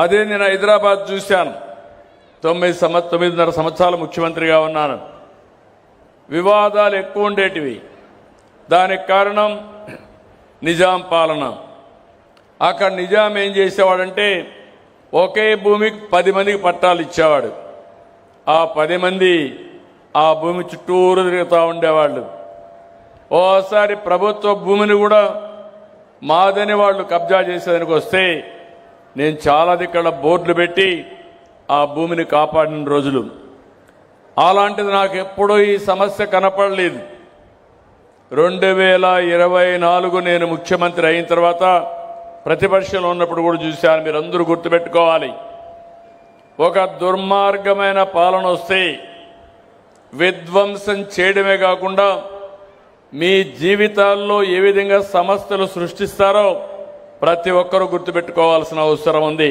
అదే నేను హైదరాబాద్ చూశాను. 9.5 సంవత్సరాలు ముఖ్యమంత్రిగా ఉన్నాను. వివాదాలు ఎక్కువ ఉండేటివి. దానికి కారణం నిజాం పాలన. అక్కడ నిజాం ఏం చేసేవాడంటే ఒకే భూమికి 10 మందికి పట్టాలు ఇచ్చేవాడు. ఆ 10 మంది ఆ భూమి చుట్టూరు తిరుగుతూ ఉండేవాళ్ళు. ఓసారి ప్రభుత్వ భూమిని కూడా మాదని వాళ్ళు కబ్జా చేసేదానికి వస్తే నేను చాలా దిక్కడ బోర్డులు పెట్టి ఆ భూమిని కాపాడిన రోజులు. అలాంటిది నాకు ఎప్పుడూ ఈ సమస్య కనపడలేదు. 2024 నేను ముఖ్యమంత్రి అయిన తర్వాత ప్రతిపక్షంలో ఉన్నప్పుడు కూడా చూశాను. మీరందరూ గుర్తుపెట్టుకోవాలి, ఒక దుర్మార్గమైన పాలన వస్తే విధ్వంసం చేయడమే కాకుండా మీ జీవితాల్లో ఏ విధంగా సమస్యలు సృష్టిస్తారో ప్రతి ఒక్కరూ గుర్తుపెట్టుకోవాల్సిన అవసరం ఉంది.